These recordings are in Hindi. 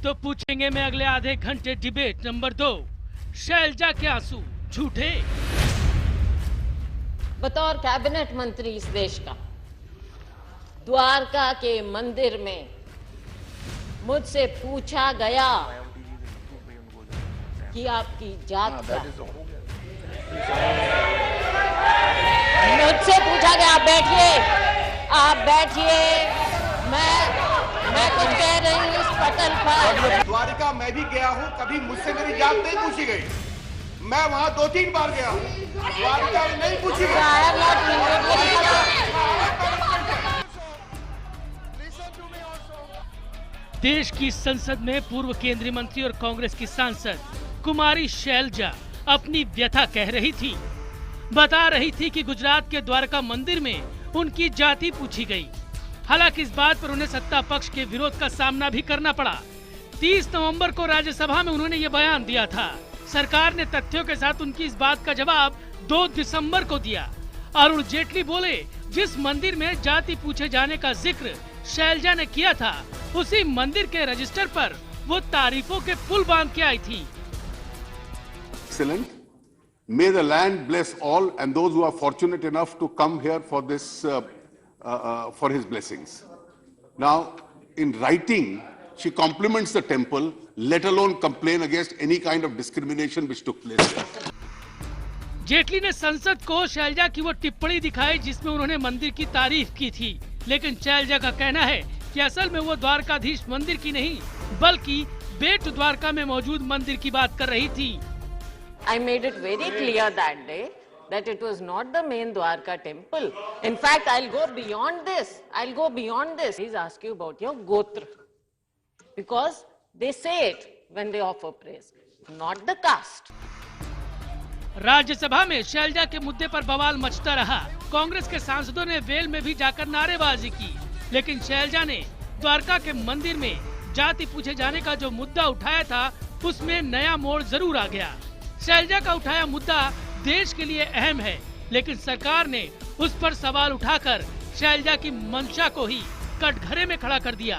तो पूछेंगे में अगले आधे घंटे डिबेट नंबर 2, शैलजा के आंसू झूठे। बतौर कैबिनेट मंत्री इस देश का, द्वारका के मंदिर में मुझसे पूछा गया कि आपकी जात क्या। मुझसे पूछा गया, आप बैठिए, मैं कुछ कह रही हूँ इस पटल पर। द्वारिका मैं भी गया हूँ, कभी मुझसे मेरी जात नहीं पूछी गई। मैं वहाँ 2-3 बार गया हूँ, द्वारिका में नहीं पूछी गई। देश की संसद में पूर्व केंद्रीय मंत्री और कांग्रेस की सांसद कुमारी शैलजा अपनी व्यथा कह रही थी। बता रही थी कि गुजरात के द्वारका मंदिर में उनकी जाति पूछी गई। हालांकि इस बात पर उन्हें सत्ता पक्ष के विरोध का सामना भी करना पड़ा। 30 नवंबर को राज्यसभा में उन्होंने ये बयान दिया था। सरकार ने तथ्यों के साथ उनकी इस बात का जवाब 2 दिसंबर को दिया। अरुण जेटली बोले, जिस मंदिर में जाति पूछे जाने का जिक्र शैलजा ने किया था, उसी मंदिर के रजिस्टर पर वो तारीफों के पुल बांध के आई थी। Excellent. May the land bless all and those who are fortunate enough to come here for this, for his blessings. Now, in writing, she compliments the temple, let alone complain against any kind of discrimination which took place there. Jaitley ने संसद को शैलजा की वो टिप्पणी दिखाई जिसमें उन्होंने मंदिर की तारीफ की थी, लेकिन शैलजा का कहना है कि असल में वो द्वारकाधीश मंदिर की नहीं, बल्कि बेट द्वारका में मौजूद मंदिर की बात कर रही थी। I made it very clear that day that it was not the main Dwarka temple. In fact, I'll go beyond this. He's asking you about your gotra. Because they say it when they offer praise, not the caste. Rajya Sabha में शैलजा के मुद्दे पर बवाल मचता रहा। कांग्रेस के सांसदों ने वेल में भी जाकर नारेबाजी की, लेकिन शैलजा ने द्वारका के मंदिर में जाति पूछे जाने का जो मुद्दा उठाया था, उसमें नया मोड़ जरूर आ गया। शैलजा का उठाया मुद्दा देश के लिए अहम है, लेकिन सरकार ने उस पर सवाल उठाकर शैलजा की मंशा को ही कटघरे में खड़ा कर दिया।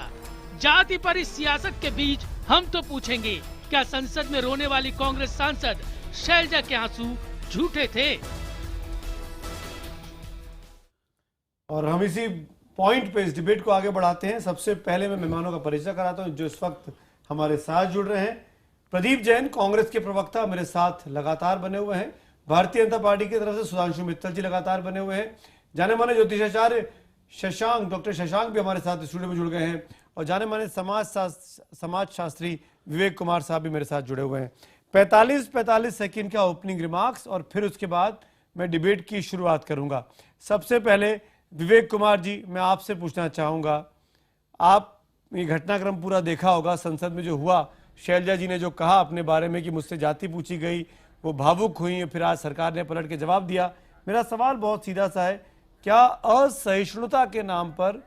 जाति पर इस सियासत के बीच हम तो पूछेंगे, क्या संसद में रोने वाली कांग्रेस सांसद शैलजा के आंसू झूठे थे? और हम इसी पॉइंट पे इस डिबेट को आगे बढ़ाते हैं। सबसे पहले मैं मेहमानों का परिचय कराता हूं जो इस वक्त हमारे साथ जुड़ रहे हैं। प्रदीप जैन, कांग्रेस के प्रवक्ता, मेरे साथ लगातार बने हुए हैं। भारतीय जनता पार्टी की तरफ से सुधांशु मित्तल जी लगातार बने हुए हैं। जाने माने ज्योतिषाचार्य डॉक्टर शशांक भी हमारे साथ स्टूडियो में जुड़ गए हैं, और जाने माने समाज शास्त्री विवेक कुमार साहब भी मेरे साथ जुड़े हुए हैं। 45 सेकंड का ओपनिंग रिमार्क्स और फिर उसके बाद मैं डिबेट की शुरुआत करूंगा। सबसे पहले विवेक कुमार जी, मैं आपसे पूछना चाहूंगा, आप ये घटनाक्रम पूरा देखा होगा, संसद में जो हुआ, शैलजा जी ने जो कहा अपने बारे में कि मुझसे जाति पूछी गई, वो भावुक हुई, फिर आज सरकार ने पलट के जवाब दिया। मेरा सवाल बहुत सीधा सा है, क्या असहिष्णुता के नाम पर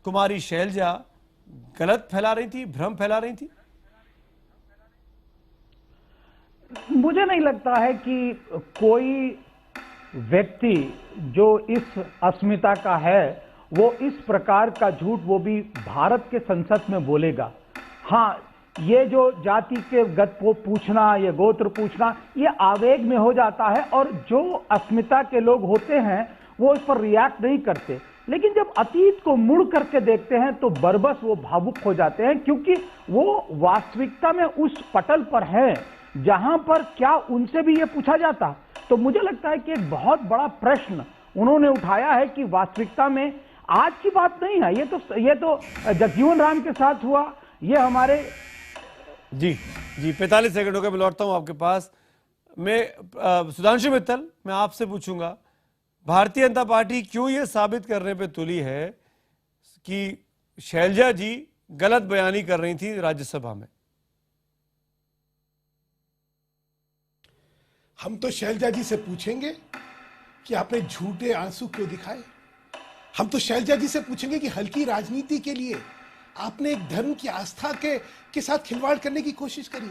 कुमारी शैलजा गलत फैला रही थी, भ्रम फैला रही थी? मुझे नहीं लगता है कि कोई व्यक्ति जो इस अस्मिता का है वो इस प्रकार का झूठ, वो भी भारत के संसद में बोलेगा। हाँ, ये जो जाति के गत को पूछना, ये गोत्र पूछना, ये आवेग में हो जाता है, और जो अस्मिता के लोग होते हैं वो इस पर रिएक्ट नहीं करते। लेकिन जब अतीत को मुड़ करके देखते हैं तो बरबस वो भावुक हो जाते हैं, क्योंकि वो वास्तविकता में उस पटल पर है जहां पर क्या उनसे भी ये पूछा जाता। तो मुझे लगता है कि एक बहुत बड़ा प्रश्न उन्होंने उठाया है कि वास्तविकता में आज की बात नहीं है, ये तो जगजीवन राम के साथ हुआ, ये हमारे जी 45 सेकंड हो गए, मैं लौटता हूं आपके पास। मैं सुधांशु मित्तल, मैं आपसे पूछूंगा, भारतीय जनता पार्टी क्यों ये साबित करने पे तुली है कि शैलजा जी गलत बयानी कर रही थी राज्यसभा में? हम तो शैलजा जी से पूछेंगे कि आपने झूठे आंसू क्यों दिखाए। हम तो शैलजा जी से पूछेंगे कि हल्की राजनीति के लिए आपने एक धर्म की आस्था के साथ खिलवाड़ करने की कोशिश करी।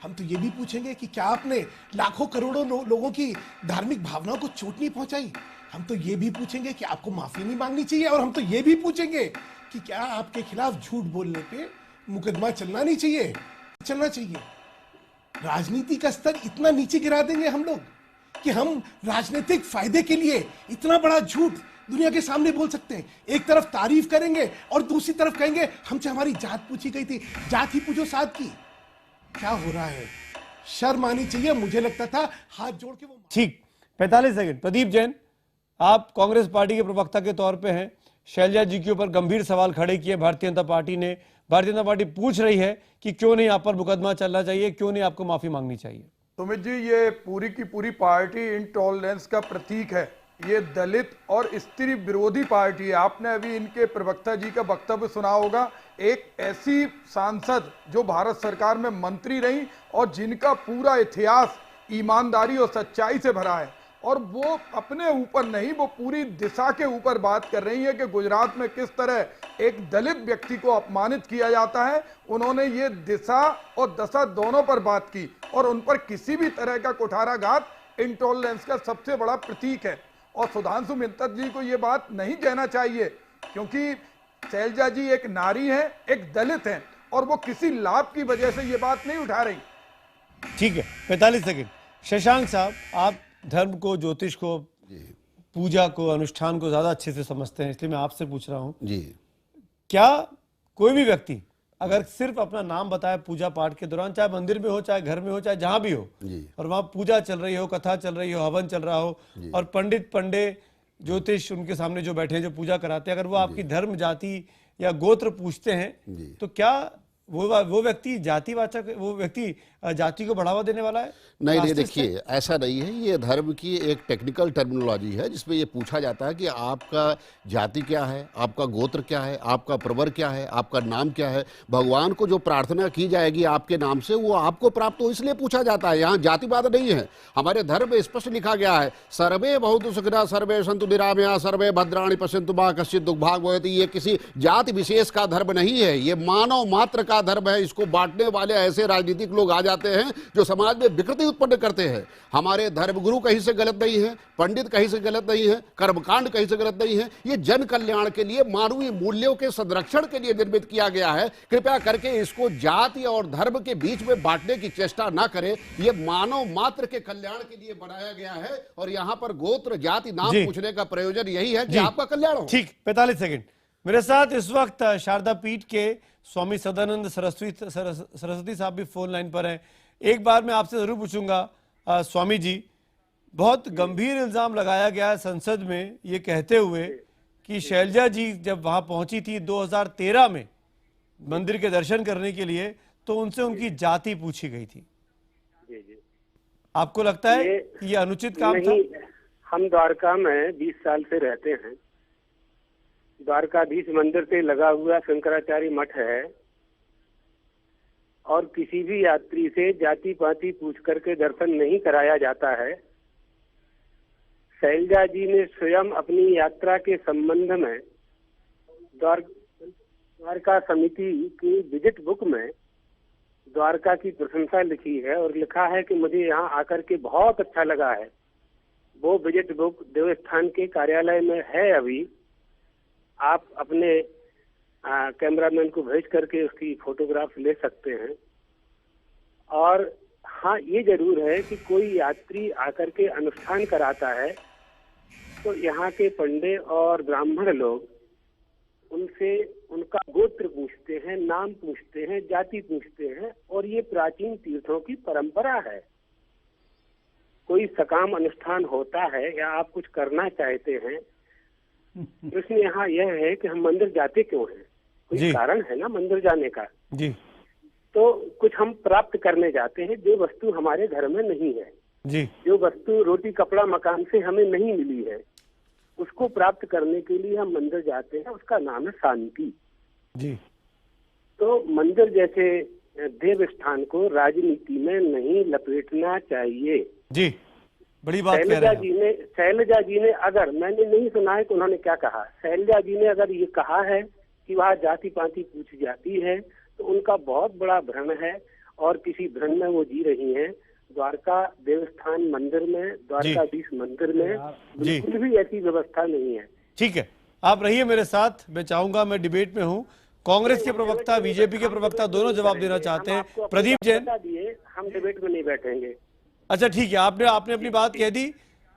हम तो ये भी पूछेंगे कि क्या आपने लाखों करोड़ों लोगों की धार्मिक भावनाओं को चोट नहीं पहुंचाई। हम तो ये भी पूछेंगे कि आपको माफी नहीं मांगनी चाहिए, और हम तो ये भी पूछेंगे कि क्या आपके खिलाफ झूठ बोलने पे मुकदमा चलना नहीं चाहिए, चलना चाहिए। राजनीति का स्तर इतना नीचे गिरा देंगे हम लोग कि हम राजनीतिक फायदे के लिए इतना बड़ा झूठ दुनिया के सामने बोल सकते हैं। एक तरफ तारीफ करेंगे और दूसरी तरफ कहेंगे हमसे हमारी जात पूछी गई थी, जात ही पूछो साथ की। क्या हो रहा है? शर्म आनी चाहिए। मुझे लगता था हाथ जोड़ के वो ठीक 45 सेकंड। प्रदीप जैन, आप कांग्रेस पार्टी के प्रवक्ता के तौर पे हैं, शैलजा जी के ऊपर गंभीर सवाल खड़े किए भारतीय जनता पार्टी ने। भारतीय जनता पार्टी पूछ रही है कि क्यों नहीं आप पर मुकदमा चलना चाहिए, क्यों नहीं आपको माफी मांगनी चाहिए। सुमित जी, ये पूरी की पूरी पार्टी इंटॉलरेंस का प्रतीक है। ये दलित और स्त्री विरोधी पार्टी है। आपने अभी इनके प्रवक्ता जी का वक्तव्य सुना होगा। एक ऐसी सांसद जो भारत सरकार में मंत्री रही और जिनका पूरा इतिहास ईमानदारी और सच्चाई से भरा है, और वो अपने ऊपर नहीं, वो पूरी दिशा के ऊपर बात कर रही है कि गुजरात में किस तरह एक दलित व्यक्ति को अपमानित किया जाता है। उन्होंने ये दिशा और दशा दोनों पर बात की और उन पर किसी भी तरह का कुठाराघात इंटॉलरेंस का सबसे बड़ा प्रतीक है। और सुधांशु मित्तल जी को ये बात नहीं कहना चाहिए, क्योंकि शैलजा जी एक नारी है, एक दलित है, और वो किसी लाभ की वजह से ये बात नहीं उठा रही। ठीक है, 45 सेकंड। शशांक साहब, आप धर्म को, ज्योतिष को, पूजा को, अनुष्ठान को ज्यादा अच्छे से समझते हैं, इसलिए मैं आपसे पूछ रहा हूं जी, क्या कोई भी व्यक्ति अगर सिर्फ अपना नाम बताए पूजा पाठ के दौरान, चाहे मंदिर में हो, चाहे घर में हो, चाहे जहां भी हो, और वहां पूजा चल रही हो, कथा चल रही हो, हवन चल रहा हो, और पंडित ज्योतिष उनके सामने जो बैठे हैं, जो पूजा कराते हैं, अगर वो आपकी धर्म, जाति या गोत्र पूछते हैं, तो क्या वो व्यक्ति जातिवाचक, वो व्यक्ति जाति को बढ़ावा देने वाला है? नहीं, देखिए, ऐसा नहीं है। ये धर्म की एक टेक्निकल टर्मिनोलॉजी है जिसमें ये पूछा जाता है कि आपका जाति क्या है, आपका गोत्र क्या है, आपका प्रवर क्या है, आपका नाम क्या है। भगवान को जो प्रार्थना की जाएगी आपके नाम से, वो आपको प्राप्त हो, इसलिए पूछा जाता है। यहाँ जातिवाद नहीं है। हमारे धर्म में स्पष्ट लिखा गया है, सर्वे भवन्तु सुखिनः, सर्वे सन्तु निरामया, सर्वे भद्राणि पश्यन्तु मा कश्चित् दुर्भाग् भवेत्। ये किसी जाति विशेष का धर्म नहीं है, ये मानव मात्र का धर्म है। इसको बांटने वाले ऐसे राजनीतिक लोग आ जाते हैं जो समाज में विकृति उत्पन्न करते हैं। हमारे धर्मगुरु कहीं से गलत नहीं है, पंडित कहीं से गलत नहीं है, कर्मकांड कहीं से गलत नहीं है। ये जन कल्याण के लिए, मानवीय मूल्यों के संरक्षण के लिए निर्मित किया गया है। कृपया करके इसको जाति और धर्म के बीच में बांटने की चेष्टा ना करें। ये मानव मात्र के कल्याण के लिए बनाया गया है, और यहाँ पर गोत्र, जाति, नाम पूछने का प्रयोजन यही है कि आपका कल्याण हो। ठीक, 45 सेकंड। मेरे साथ इस वक्त शारदा पीठ के स्वामी सदानंद सरस्वती साहब भी फोन लाइन पर हैं। एक बार मैं आपसे जरूर पूछूंगा, स्वामी जी, बहुत गंभीर इल्जाम लगाया गया है संसद में ये कहते हुए कि शैलजा जी जब वहां पहुंची थी 2013 में मंदिर के दर्शन करने के लिए, तो उनसे उनकी जाति पूछी गई थी। आपको लगता है कि ये अनुचित काम था? हम द्वारका में 20 साल से रहते हैं। द्वारकाधीश मंदिर से लगा हुआ शंकराचार्य मठ है, और किसी भी यात्री से जाति पाति पूछ करके दर्शन नहीं कराया जाता है। शैलजा जी ने स्वयं अपनी यात्रा के संबंध में द्वारका समिति की विजिट बुक में द्वारका की प्रशंसा लिखी है, और लिखा है कि मुझे यहाँ आकर के बहुत अच्छा लगा है। वो विजिट बुक देवस्थान के कार्यालय में है अभी। आप अपने कैमरामैन को भेज करके उसकी फोटोग्राफ ले सकते हैं। और हाँ, ये जरूर है कि कोई यात्री आकर के अनुष्ठान कराता है तो यहाँ के पंडित और ब्राह्मण लोग उनसे उनका गोत्र पूछते हैं, नाम पूछते हैं, जाति पूछते हैं, और ये प्राचीन तीर्थों की परंपरा है। कोई सकाम अनुष्ठान होता है या आप कुछ करना चाहते हैं, प्रश्न यहाँ यह है कि हम मंदिर जाते क्यों हैं? कोई कारण है ना मंदिर जाने का। जी। तो कुछ हम प्राप्त करने जाते हैं जो वस्तु हमारे घर में नहीं है। जी। जो वस्तु रोटी कपड़ा मकान से हमें नहीं मिली है, उसको प्राप्त करने के लिए हम मंदिर जाते हैं। उसका नाम है शांति। जी। तो मंदिर जैसे देव स्थान को राजनीति में नहीं लपेटना चाहिए। जी, बड़ी बात कह रहे हैं। शैलजा जी ने अगर, मैंने नहीं सुना है कि उन्होंने क्या कहा, शैलजा जी ने अगर ये कहा है कि वहाँ जाति पाति पूछी जाती है, तो उनका बहुत बड़ा भ्रम है, और किसी भ्रम में वो जी रही हैं। द्वारका देवस्थान मंदिर में, द्वारकाधीश मंदिर में बिल्कुल भी ऐसी व्यवस्था नहीं है। ठीक है, आप रहिए मेरे साथ। मैं चाहूंगा, मैं डिबेट में हूँ, कांग्रेस के प्रवक्ता, बीजेपी के प्रवक्ता दोनों जवाब देना चाहते हैं। प्रदीप जैन, हम डिबेट में नहीं बैठेंगे। अच्छा ठीक है, आपने अपनी बात कह दी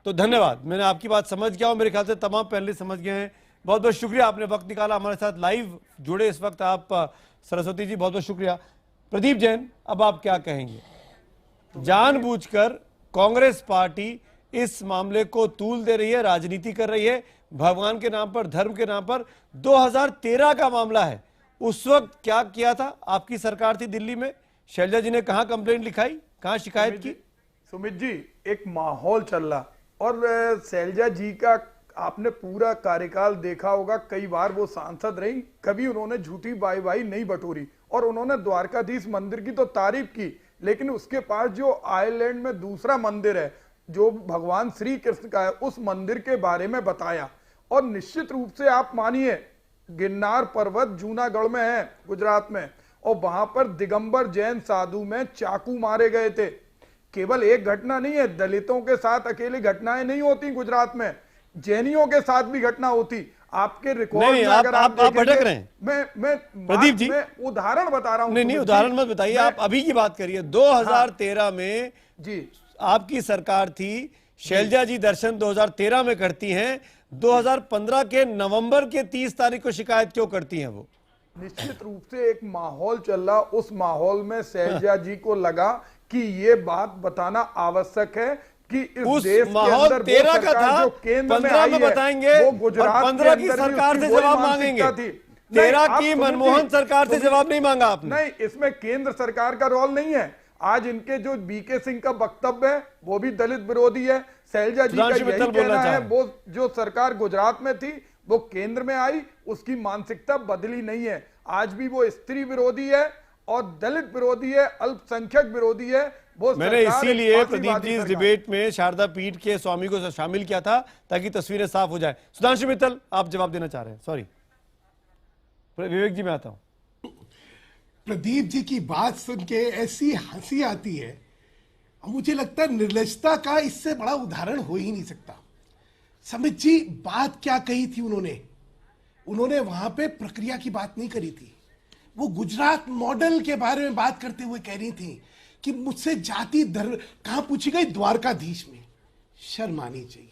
तो धन्यवाद, मैंने आपकी बात समझ गया और मेरे ख्याल से तमाम पैनलिस्ट समझ गए हैं। बहुत बहुत शुक्रिया, आपने वक्त निकाला, हमारे साथ लाइव जुड़े इस वक्त आप सरस्वती जी, बहुत बहुत शुक्रिया। प्रदीप जैन, अब आप क्या कहेंगे? जानबूझकर कांग्रेस पार्टी इस मामले को तूल दे रही है, राजनीति कर रही है, भगवान के नाम पर, धर्म के नाम पर। 2013 का मामला है, उस वक्त क्या किया था? आपकी सरकार थी दिल्ली में, शैलजा जी ने कहां कंप्लेंट लिखाई, कहां शिकायत की? सुमित जी, एक माहौल चल रहा और शैलजा जी का आपने पूरा कार्यकाल देखा होगा, कई बार वो सांसद रही, कभी उन्होंने झूठी वाई नहीं बटोरी और उन्होंने द्वारकाधीश मंदिर की तो तारीफ की, लेकिन उसके पास जो आयरलैंड में दूसरा मंदिर है जो भगवान श्री कृष्ण का है, उस मंदिर के बारे में बताया। और निश्चित रूप से आप मानिए, गिरनार पर्वत जूनागढ़ में है गुजरात में, और वहां पर दिगंबर जैन साधु में चाकू मारे गए थे। केवल एक घटना नहीं है, दलितों के साथ अकेली घटनाएं नहीं होती गुजरात में, जैनियों के साथ भी घटना होती। आपके रिकॉर्ड में अगर आप भटक रहे हैं। मैं प्रदीप जी, मैं उदाहरण बता रहा हूं। नहीं उदाहरण मत बताइए, आप अभी की बात करिए। 2013 में जी आपकी सरकार थी, शैलजा जी दर्शन 2013 में करती हैं, 2015 के नवंबर के 30 तारीख को शिकायत क्यों करती हैं वो? निश्चित रूप से एक माहौल चल रहा, उस माहौल में शैलजा जी को लगा कि ये बात बताना आवश्यक है कि इस उस देश माहौल के अंदर 13 का था, 15 में बताएंगे वो और गुजरात 15 की सरकार से जवाब मांगेंगे। 13 की मनमोहन सरकार से जवाब नहीं मांगा आपने। नहीं, इसमें केंद्र सरकार का रोल नहीं है। आज इनके जो बीके सिंह का वक्तव्य है वो भी दलित विरोधी है। शैलजा जी का यही कहना है, वो जो सरकार गुजरात में थी वो केंद्र में आई, उसकी मानसिकता बदली नहीं है। आज भी वो स्त्री विरोधी है और दलित विरोधी है, अल्पसंख्यक विरोधी है। वो मैंने इसीलिए प्रदीप जी इस डिबेट में शारदा पीठ के स्वामी को शामिल किया था ताकि तस्वीरें साफ हो जाए। सुधांशु मित्तल, आप जवाब देना चाह रहे हैं? सॉरी विवेक जी, मैं आता हूं। प्रदीप जी की बात सुन के ऐसी हंसी आती है, मुझे लगता है निर्लजता का इससे बड़ा उदाहरण हो ही नहीं सकता। समित जी, बात क्या कही थी उन्होंने वहां पे प्रक्रिया की बात नहीं करी थी, वो गुजरात मॉडल के बारे में बात करते हुए कह रही थी कि मुझसे जाति धर्म कहां पूछी गई? द्वारकाधीश में। शर्म आनी चाहिए।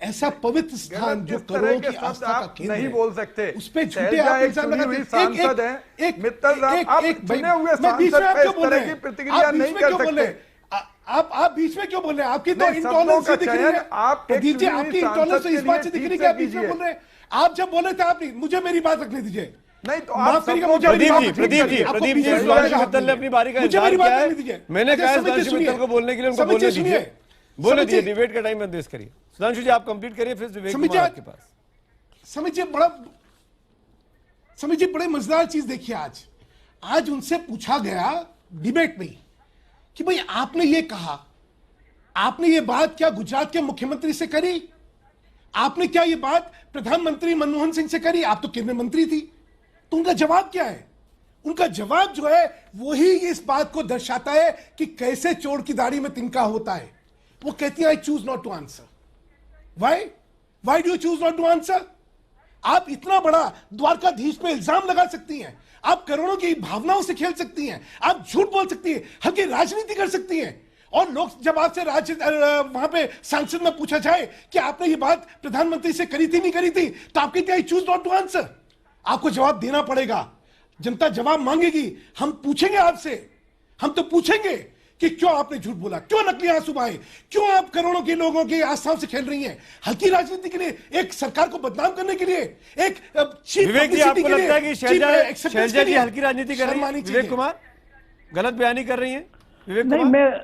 ऐसा पवित्र स्थान जो करोड़ों की आस्था का केंद्र नहीं बोल सकते, उस पे झूठे आप इल्जाम लगाते हैं। सांसद है मित्तल साहब, आप चुने हुए सांसद पे इस तरह की प्रतिक्रिया नहीं कर सकते। आप बीच में क्यों बोल रहे हैं? आपकी तो इंटॉलरेंस दिख रही है। आप दीजिए, आपकी इंटॉलरेंस इस बात से दिख रही है कि आप बीच में बोल रहे हैं। आप जब बोले थे, आप नहीं, मुझे मेरी बात रखने दीजिए। नहीं तो आप प्रदीप जी सुधांशु मित्तल ने अपनी बारी का इंतजार किया है। मैंने कहा सुधांशु मित्तल को बोलने के लिए, उनको बोलने दीजिए, बोलने दीजिए, डिबेट का टाइम मत वेस्ट करिए। सुधांशु जी आप कंप्लीट करिए, फिर विवेक कुमार आपके पास। समझिए बड़े मजेदार चीज देखिए। आज उनसे पूछा गया डिबेट में कि भाई आपने ये कहा, आपने ये बात क्या गुजरात के मुख्यमंत्री से करी? आपने क्या ये बात प्रधानमंत्री मनमोहन सिंह से करी? आप तो केंद्रीय मंत्री थी। तो उनका जवाब क्या है? उनका जवाब जो है वही इस बात को दर्शाता है कि कैसे चोर की दाढ़ी में तिनका होता है। वो कहती है I choose not to answer. Why do you choose not to answer? आप इतना बड़ा द्वारकाधीश पे इल्जाम लगा सकती हैं, आप करोड़ों की भावनाओं से खेल सकती हैं, आप झूठ बोल सकती हैं, हल्की राजनीति कर सकती हैं, और लोग जब आपसे वहां पे सांसद में पूछा जाए कि आपने ये बात प्रधानमंत्री से करी थी नहीं करी थी, तो आप कहते हैं I choose not to answer. आपको जवाब देना पड़ेगा, जनता जवाब मांगेगी। हम पूछेंगे आपसे, हम तो पूछेंगे कि क्यों आपने झूठ बोला, क्यों नकली आंसू बहाए, क्यों आप करोड़ों के लोगों की आस्थाओं से खेल रही हैं, हल्की राजनीति के लिए, एक सरकार को बदनाम करने के लिए, एक विवेक जी आपको लगता है कि शैलजा जी हल्की राजनीति कर रही है? विवेक कुमार गलत बयानी कर रही है? विवेक नहीं, मैं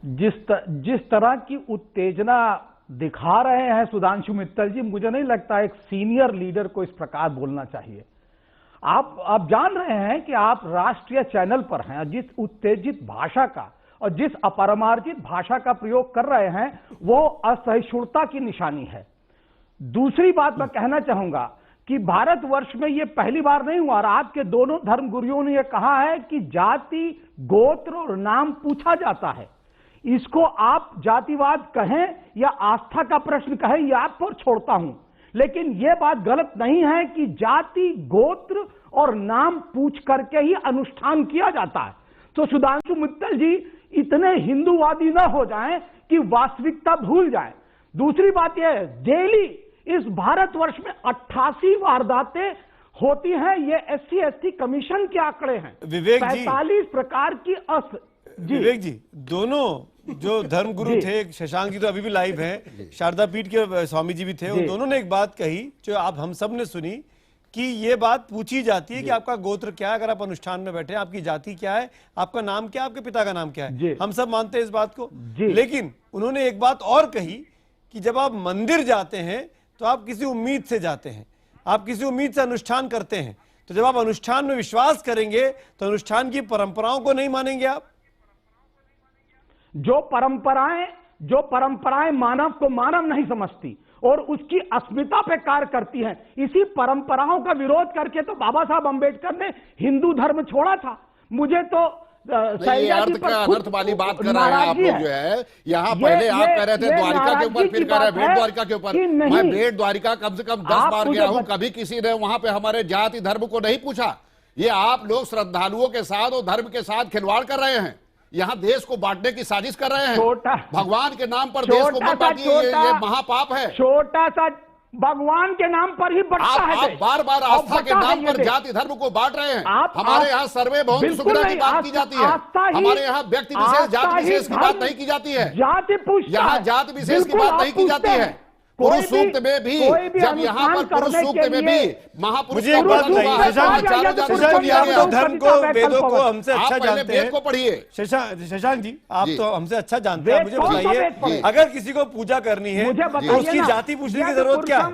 जिस तरह की उत्तेजना दिखा रहे हैं सुधांशु मित्तल जी, मुझे नहीं लगता एक सीनियर लीडर को इस प्रकार बोलना चाहिए। आप जान रहे हैं कि आप राष्ट्रीय चैनल पर हैं, जिस उत्तेजित भाषा का और जिस अपरमार्जित भाषा का प्रयोग कर रहे हैं वो असहिष्णुता की निशानी है। दूसरी बात मैं कहना चाहूंगा कि भारतवर्ष में यह पहली बार नहीं हुआ, और आपके दोनों धर्मगुरुओं ने यह कहा है कि जाति, गोत्र और नाम पूछा जाता है। इसको आप जातिवाद कहें या आस्था का प्रश्न कहें, यह आप पर छोड़ता हूं, लेकिन यह बात गलत नहीं है कि जाति, गोत्र और नाम पूछ करके ही अनुष्ठान किया जाता है। तो सुधांशु मित्तल जी इतने हिंदूवादी न हो जाएं कि वास्तविकता भूल जाएं। दूसरी बात यह है, डेली इस भारतवर्ष में 88 वारदातें होती हैं, ये SC/ST कमीशन के आंकड़े हैं। विवेक जी, 45 प्रकार की विवेक जी, दोनों जो धर्मगुरु थे, शशांक जी तो अभी भी लाइव हैं, शारदा पीठ के स्वामी जी भी थे, उन दोनों ने एक बात कही जो आप हम सब ने सुनी कि ये बात पूछी जाती है कि आपका गोत्र क्या है, अगर आप अनुष्ठान में बैठे, आपकी जाति क्या है, आपका नाम क्या है, आपके पिता का नाम क्या है। हम सब मानते हैं इस बात को, लेकिन उन्होंने एक बात और कही कि जब आप मंदिर जाते हैं तो आप किसी उम्मीद से जाते हैं, आप किसी उम्मीद से अनुष्ठान करते हैं। तो जब आप अनुष्ठान में विश्वास करेंगे तो अनुष्ठान की परंपराओं को नहीं मानेंगे आप। जो परंपराएं मानव को मानव नहीं समझती और उसकी अस्मिता पे कार्य करती हैं, इसी परंपराओं का विरोध करके तो बाबा साहब अंबेडकर ने हिंदू धर्म छोड़ा था। मुझे तो अर्थ का अनर्थ वाली बात कर रहे हैं आप लोग जो है। यहाँ पहले आप कह रहे थे द्वारिका के ऊपर, फिर कह रहे हैं बेट द्वारिका के ऊपर। मैं बेट द्वारिका कम से कम 10 बार गया हूँ, कभी किसी ने वहां पे हमारे जाति धर्म को नहीं पूछा। ये आप लोग श्रद्धालुओं के साथ और धर्म के साथ खिलवाड़ कर रहे हैं, यहाँ देश को बांटने की साजिश कर रहे हैं। भगवान के नाम पर देश को मत बांटिए, ये महापाप है। छोटा सा भगवान के नाम पर ही बढ़ता है। आप बार बार आस्था के नाम पर जाति धर्म को बांट रहे हैं। हमारे यहाँ सर्वे बहुत सुविधा की बात की जाती है, हमारे यहाँ व्यक्ति विशेष जाति विशेष की बात नहीं की जाती है। यहाँ जाति विशेष की बात नहीं की जाती है। पुरुष सूक्त में भी, जब यहाँ पर पुरुष सूक्त में भी महापुरुष धर्म को, वेदों को हमसे अच्छा जानते हैं। वेद को पढ़िए शशांक जी, आप तो हमसे अच्छा जानते हैं। मुझे बताइए, अगर किसी को पूजा करनी है तो उसकी जाति पूछने की जरूरत क्या है?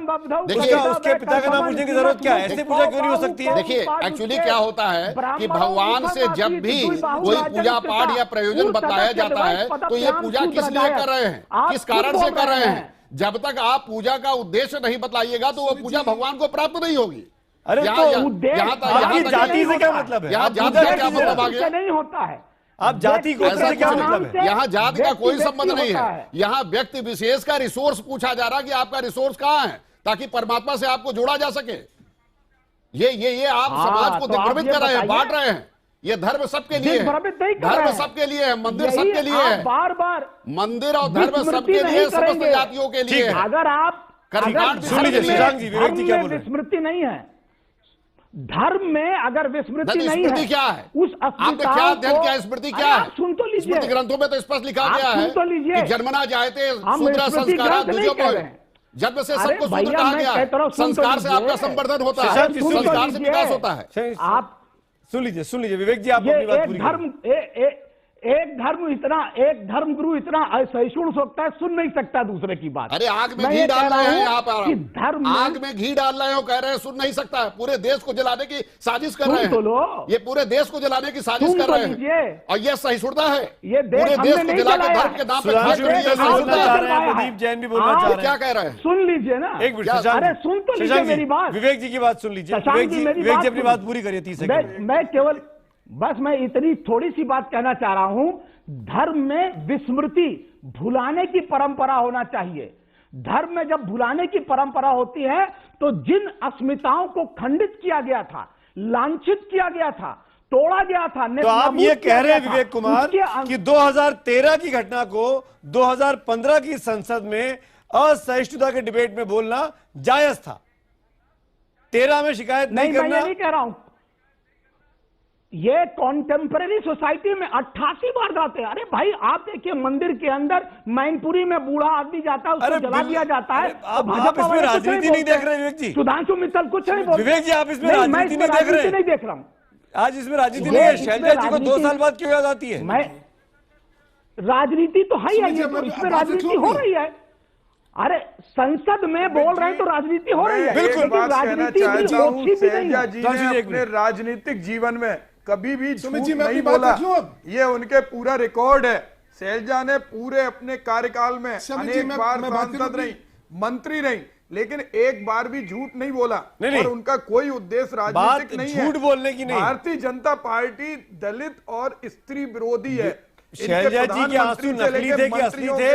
देखिए, उसके पिता का नाम पूछने की जरूरत क्या है? ऐसे पूजा क्यों नहीं हो सकती है? देखिए, एक्चुअली क्या होता है कि भगवान से जब भी कोई पूजा पाठ या प्रयोजन बताया जाता है तो ये पूजा किस लिए कर रहे हैं, किस कारण से कर रहे हैं। जब तक आप पूजा का उद्देश्य नहीं बताइएगा तो वो पूजा भगवान को प्राप्त नहीं होगी। अरे तो आपकी जाति से क्या मतलब है? यहाँ जाति का क्या मतलब आ गया? नहीं होता है। आप जाति को से क्या मतलब है? यहाँ जाति का कोई संबंध नहीं है। यहाँ व्यक्ति विशेष का रिसोर्स पूछा जा रहा है कि आपका रिसोर्स कहाँ है, ताकि परमात्मा से आपको जोड़ा जा सके। ये आप समाज को दिग्भ्रमित कर रहे हैं, बांट रहे हैं। ये धर्म सबके लिए है, धर्म सबके लिए है, मंदिर सबके लिए है, बार मंदिर और धर्म सबके लिए, समस्त जातियों के लिए। अगर आप विस्मृति नहीं है, धर्म में अगर विस्मृति नहीं है, क्या है उस आपने क्या अध्ययन किया? स्मृति क्या है? सुन तो लीजिए, स्मृति ग्रंथों में तो स्पष्ट लिखा गया है कि जन्मना जायते शूद्र संस्कार, जन्म से सबको शूद्र कहा गया है। संस्कार से आपका संवर्धन होता है, संस्कार से विकास होता है। आप सुन लीजिए विवेक जी, आप अपनी बात पूरी करिए। एक धर्म गुरु इतना असहिष्णु सकता है, सुन नहीं सकता दूसरे की बात। अरे आग में घी डाल रहे हैं यहाँ पर, आग में घी डाल रहे हो, कह रहे हैं सुन नहीं सकता है। पूरे देश को जलाने की साजिश कर रहे हैं, ये पूरे देश को जलाने की साजिश कर रहे हैं, और ये सहिष्णुता है। पूरे देश को जला के धर्म के नाम पर। प्रदीप जैन भी बोलना चाह रहे हैं, क्या कह रहे हैं? सुन लीजिए ना, एक मिनट। अरे सुन तो लीजिए मेरी बात, विवेक जी की बात सुन लीजिए। विवेक जी अपनी बात पूरी करिए 30 सेकंड। मैं केवल मैं इतनी थोड़ी सी बात कहना चाह रहा हूं, धर्म में विस्मृति, भुलाने की परंपरा होना चाहिए। धर्म में जब भुलाने की परंपरा होती है तो जिन अस्मिताओं को खंडित किया गया था, लांछित किया गया था, तोड़ा गया था, तो आप ये कह रहे हैं विवेक कुमार कि 2013 की घटना को 2015 की संसद में असहिष्णुता के डिबेट में बोलना जायज था, 13 में शिकायत नहीं करना? मैं ये नहीं कह रहा हूं। ये कॉन्टेम्परेरी सोसाइटी में 88 वारदातें। अरे भाई, आप देखिए मंदिर के अंदर मैनपुरी में बूढ़ा आदमी जाता है, उसको जला दिया जाता है। आप इसमें राजनीति नहीं देख रहे विवेक जी? सुधांशु मित्तल कुछ नहीं बोल। विवेक जी, आप इसमें राजनीति नहीं देख रहे? नहीं देख रहा हूं आज इसमें राजनीति नहीं है। शैलजा जी को 2 साल बाद क्यों याद आती है? मैं राजनीति तो है ही, इसमें राजनीति हो रही है। अरे संसद में बोल रहे हैं तो राजनीति हो रही है। बिल्कुल बात कहना चाहता हूं, शैलजा जी ने अपने राजनीतिक जीवन में कभी भी झूठ नहीं बोला। ये उनके पूरा रिकॉर्ड है। शैलजा ने पूरे अपने कार्यकाल में अनेक बार सांसद रही, मंत्री रही, लेकिन एक बार भी झूठ नहीं बोला। और उनका कोई उद्देश्य राजनीतिक नहीं है, झूठ बोलने की नहीं। भारतीय जनता पार्टी दलित और स्त्री विरोधी है। शैलजा जी के आंसू नकली थे कि असली थे,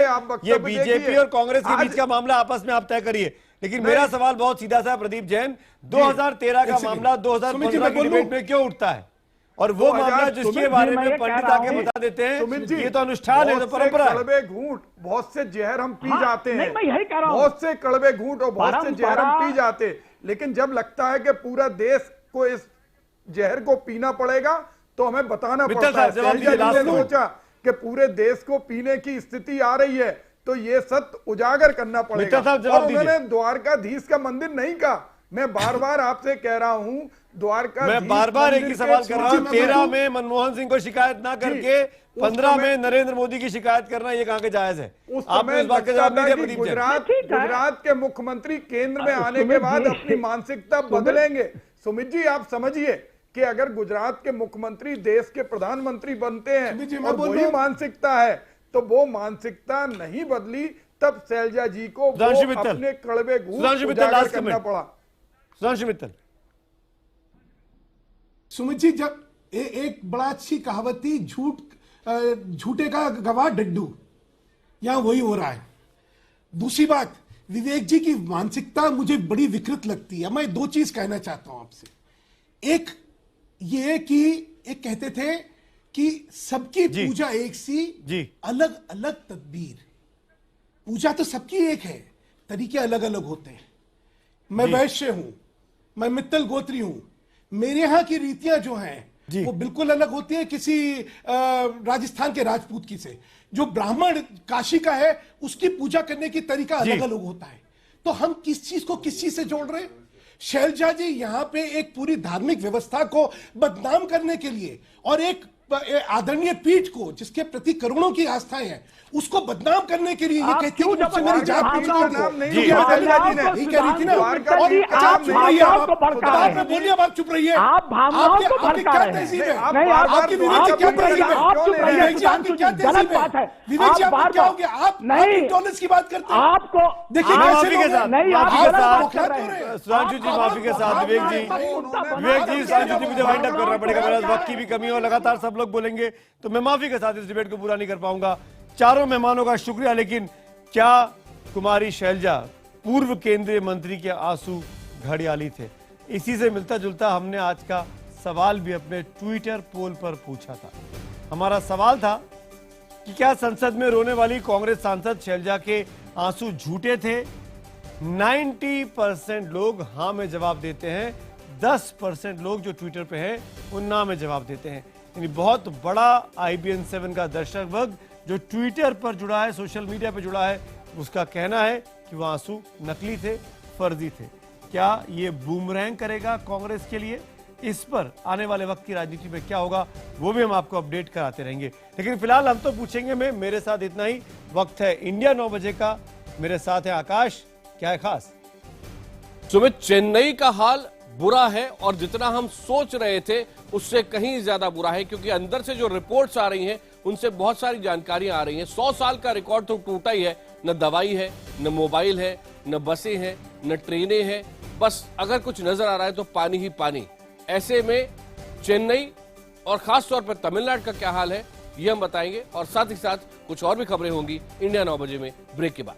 ये बीजेपी और कांग्रेस के बीच का मामला आपस में आप तय करिए। लेकिन मेरा सवाल बहुत सीधा सा प्रदीप जैन, 2013 का मामला 2015 की डिबेट में क्यों उठता है? और वो मामला जिसके बारे में पंडित आके बता देते हैं ये तो अनुष्ठान है, तो परंपरा है। कड़वे घूंट, बहुत से जहर हम पी जाते हैं, मैं यही कह रहा हूं, बहुत से कड़वे घूंट और बहुत से जहर हम पी जाते, लेकिन जब लगता है कि पूरा देश को इस जहर को पीना पड़ेगा तो हमें बताना पड़ता है। सोचा कि पूरे देश को पीने की स्थिति आ रही है तो ये सत्य उजागर करना पड़ेगा। और उन्होंने द्वारकाधीश का मंदिर नहीं कहा। मैं बार बार आपसे कह रहा हूं, द्वारका मैं बार बार एक ही सवाल कर रहा हूं, 13 में मनमोहन सिंह को शिकायत ना करके 15 में नरेंद्र मोदी की शिकायत करना ये कहां के जायज है? आपने इस बात का जवाब नहीं दिया प्रदीप जैन। गुजरात के मुख्यमंत्री केंद्र में आने के बाद अपनी मानसिकता बदलेंगे। सुमित जी आप समझिए कि अगर गुजरात के मुख्यमंत्री देश के प्रधानमंत्री बनते हैं और वही मानसिकता है तो वो मानसिकता नहीं बदली, तब शैलजा जी को अपने कड़वे घूंट उजागर करना पड़ा। सुधांशु मित्तल। सुमित जी, जब एक बड़ा अच्छी कहावत थी, झूठे का गवाह डड्डू, यहां वही हो रहा है। दूसरी बात, विवेक जी की मानसिकता मुझे बड़ी विकृत लगती है। मैं दो चीज कहना चाहता हूं आपसे। एक ये कि एक कहते थे कि सबकी पूजा एक सी, अलग अलग तदबीर। पूजा तो सबकी एक है, तरीके अलग अलग होते हैं। मैं वैश्य हूं, मैं मित्तल गोत्री हूं, मेरे यहां की रीतियां जो हैं वो बिल्कुल अलग होती है किसी राजस्थान के राजपूत की से। जो ब्राह्मण काशी का है उसकी पूजा करने की तरीका अलग अलग होता है। तो हम किस चीज को किस चीज से जोड़ रहे हैं? शैलजा जी यहां पे एक पूरी धार्मिक व्यवस्था को बदनाम करने के लिए और एक आदरणीय पीठ को जिसके प्रति करोड़ों की आस्थाएं हैं उसको बदनाम करने के लिए ये कहती है कि मुझसे मेरी जात पीठ को नहीं कह रही थी ना। और आप चुप रहिए, आप बोलिए, आप चुप रहिए। आप भावनाओं को भड़का रहे हैं। नहीं, आपकी विवेक जी क्या तहजीब है? आप चुप रहिए, आपकी क्या तहजीब है? विवेक जी आप क्या हो गया? आप इंटॉलरेंस की बात करते हैं। आपको देखिए माफी के साथ, सुधांशु जी माफी के साथ, विवेक जी सुधांशु जी मुझे वाइंड अप करना पड़ेगा, मेरा वक्त की भी कमी है और लगातार सब लोग बोलेंगे तो मैं माफी के साथ इस डिबेट को पूरा नहीं कर पाऊंगा। चारों मेहमानों का शुक्रिया, लेकिन क्या कुमारी शैलजा पूर्व केंद्रीय मंत्री के आंसू घड़ियाली थे? इसी से मिलता जुलता हमने आज का सवाल भी अपने ट्विटर पोल पर पूछा था। हमारा सवाल था कि क्या संसद में रोने वाली कांग्रेस सांसद शैलजा के आंसू झूठे थे? 90% लोग हां में जवाब देते हैं, 10% लोग जो ट्विटर पे हैं वो ना में जवाब देते हैं। यानी बहुत बड़ा IBN 7 का दर्शक वर्ग जो ट्विटर पर जुड़ा है, सोशल मीडिया पर जुड़ा है, उसका कहना है कि वह आंसू नकली थे, फर्जी थे। क्या ये बूमरैंग करेगा कांग्रेस के लिए? इस पर आने वाले वक्त की राजनीति में क्या होगा वो भी हम आपको अपडेट कराते रहेंगे। लेकिन फिलहाल हम तो पूछेंगे मैं, मेरे साथ इतना ही। वक्त है इंडिया 9 बजे का, मेरे साथ है आकाश। क्या है खास? सुमित, चेन्नई का हाल बुरा है और जितना हम सोच रहे थे उससे कहीं ज्यादा बुरा है, क्योंकि अंदर से जो रिपोर्ट्स आ रही हैं उनसे बहुत सारी जानकारियां आ रही हैं। 100 साल का रिकॉर्ड तो टूटा ही है, न दवाई है, न मोबाइल है, न बसें हैं, न ट्रेनें हैं, बस अगर कुछ नजर आ रहा है तो पानी ही पानी। ऐसे में चेन्नई और खासतौर पर तमिलनाडु का क्या हाल है ये हम बताएंगे, और साथ ही साथ कुछ और भी खबरें होंगी इंडिया 9 बजे में ब्रेक के बाद।